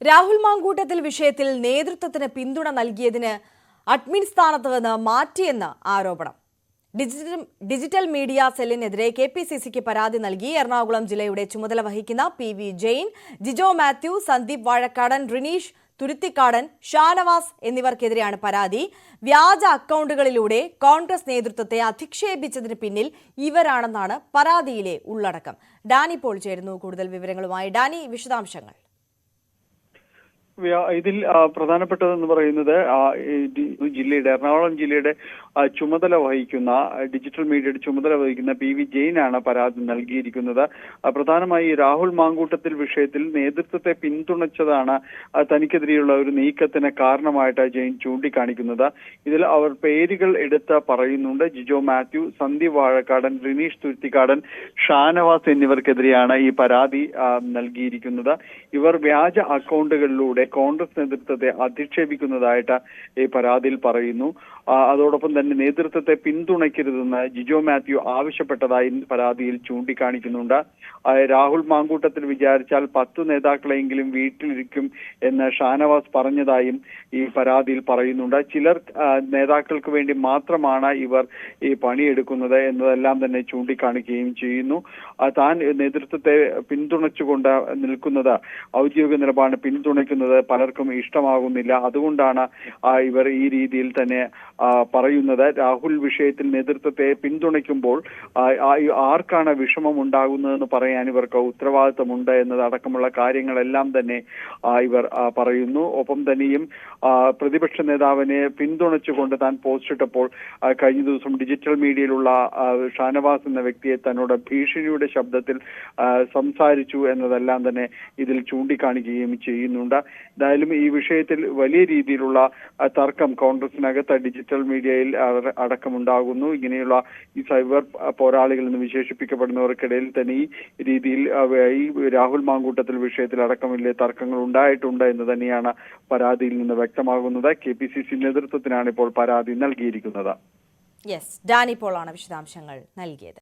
രാഹുൽ മാങ്കൂട്ടത്തിൽ വിഷയത്തിൽ നേതൃത്വത്തിന് പിന്തുണ നൽകിയതിന് അഡ്മിൻ സ്ഥാനത്ത് നിന്ന് മാറ്റിയെന്ന് ആരോപണം. ഡിജിറ്റൽ മീഡിയ സെല്ലിനെതിരെ KPCCക്ക് പരാതി നൽകി എറണാകുളം ജില്ലയുടെ ചുമതല വഹിക്കുന്ന PV ജെയിൻ, ജിജോ മാത്യു, സന്ദീപ് വാഴക്കാടൻ, റിനീഷ് തുരുത്തിക്കാടൻ, ഷാനവാസ് എന്നിവർക്കെതിരെയാണ് പരാതി. വ്യാജ അക്കൗണ്ടുകളിലൂടെ കോൺഗ്രസ് നേതൃത്വത്തെ അധിക്ഷേപിച്ചതിന് പിന്നിൽ ഇവരാണെന്നാണ് പരാതിയിലെ ഉള്ളടക്കം. ഡാനി പോൾ ചേരുന്നു കൂടുതൽ വിവരങ്ങളുമായി. ഡാനി, വിശദാംശങ്ങൾ. ഇതിൽ പ്രധാനപ്പെട്ടതെന്ന് പറയുന്നത് ജില്ലയുടെ എറണാകുളം ജില്ലയുടെ ചുമതല വഹിക്കുന്ന ഡിജിറ്റൽ മീഡിയയുടെ ചുമതല വഹിക്കുന്ന PV ജെയിനാണ് പരാതി നൽകിയിരിക്കുന്നത്. പ്രധാനമായി രാഹുൽ മാങ്കൂട്ടത്തിൽ വിഷയത്തിൽ നേതൃത്വത്തെ പിന്തുണച്ചതാണ് തനിക്കെതിരെയുള്ള ഒരു നീക്കത്തിന് കാരണമായിട്ട് ജെയിൻ ചൂണ്ടിക്കാണിക്കുന്നത്. ഇതിൽ അവർ പേരുകൾ എടുത്ത് പറയുന്നുണ്ട്. ജിജോ മാത്യു, സന്ദീപ് വാഴക്കാടൻ, റിനീഷ് തുരുത്തിക്കാടൻ, ഷാനവാസ് എന്നിവർക്കെതിരെയാണ് ഈ പരാതി നൽകിയിരിക്കുന്നത്. ഇവർ വ്യാജ അക്കൗണ്ടുകളിലൂടെ കോൺഗ്രസ് നേതൃത്വത്തെ അധിക്ഷേപിക്കുന്നതായിട്ട് ഈ പരാതിയിൽ പറയുന്നു. അതോടൊപ്പം തന്നെ നേതൃത്വത്തെ പിന്തുണയ്ക്കരുതെന്ന് ജിജോ മാത്യു ആവശ്യപ്പെട്ടതായി പരാതിയിൽ ചൂണ്ടിക്കാണിക്കുന്നുണ്ട്. രാഹുൽ മാങ്കൂട്ടത്തിൽ വിചാരിച്ചാൽ 10 നേതാക്കളെങ്കിലും വീട്ടിലിരിക്കും എന്ന് ഷാനവാസ് പറഞ്ഞതായും ഈ പരാതിയിൽ പറയുന്നുണ്ട്. ചിലർ നേതാക്കൾക്ക് വേണ്ടി മാത്രമാണ് ഇവർ ഈ പണിയെടുക്കുന്നത് എന്നതെല്ലാം തന്നെ ചൂണ്ടിക്കാണിക്കുകയും ചെയ്യുന്നു. താൻ നേതൃത്വത്തെ പിന്തുണച്ചുകൊണ്ട് നിൽക്കുന്നത്, ഔദ്യോഗിക നിലപാട് പിന്തുണയ്ക്കുന്നത് പലർക്കും ഇഷ്ടമാകുന്നില്ല. അതുകൊണ്ടാണ് ഇവർ ഈ രീതിയിൽ തന്നെ പറയുന്നത്. രാഹുൽ വിഷയത്തിൽ നേതൃത്വത്തെ പിന്തുണയ്ക്കുമ്പോൾ ആർക്കാണ് വിഷമം ഉണ്ടാകുന്നതെന്ന് പറയാൻ ഇവർക്ക് ഉത്തരവാദിത്തമുണ്ട് എന്നതടക്കമുള്ള കാര്യങ്ങളെല്ലാം തന്നെ ഇവർ പറയുന്നു. ഒപ്പം തന്നെയും പ്രതിപക്ഷ നേതാവിനെ പിന്തുണച്ചുകൊണ്ട് താൻ പോസ്റ്റ് ഇട്ടപ്പോൾ കഴിഞ്ഞ ദിവസം ഡിജിറ്റൽ മീഡിയയിലുള്ള ഷാനവാസ് എന്ന വ്യക്തിയെ തന്നോട് ഭീഷണിയുടെ ശബ്ദത്തിൽ സംസാരിച്ചു എന്നതെല്ലാം തന്നെ ഇതിൽ ചൂണ്ടിക്കാണിക്കുകയും ചെയ്യുന്നുണ്ട്. എന്തായാലും ഈ വിഷയത്തിൽ വലിയ രീതിയിലുള്ള തർക്കം കോൺഗ്രസിനകത്ത് ഡിജിറ്റൽ മീഡിയയിൽ അടക്കമുണ്ടാകുന്നു. ഇങ്ങനെയുള്ള ഈ സൈബർ പോരാളികൾ എന്ന് വിശേഷിപ്പിക്കപ്പെടുന്നവർക്കിടയിൽ തന്നെ ഈ രീതിയിൽ ഈ രാഹുൽ മാങ്കൂട്ടത്തിൽ വിഷയത്തിൽ അടക്കം വലിയ തർക്കങ്ങൾ ഉണ്ടായിട്ടുണ്ട് എന്ന് തന്നെയാണ് പരാതിയിൽ നിന്ന് വ്യക്തമാകുന്നത്. KPCC നേതൃത്വത്തിനാണ് ഇപ്പോൾ പരാതി നൽകിയിരിക്കുന്നത്. ഡാനി പോളാണ് വിശദാംശങ്ങൾ നൽകിയത്.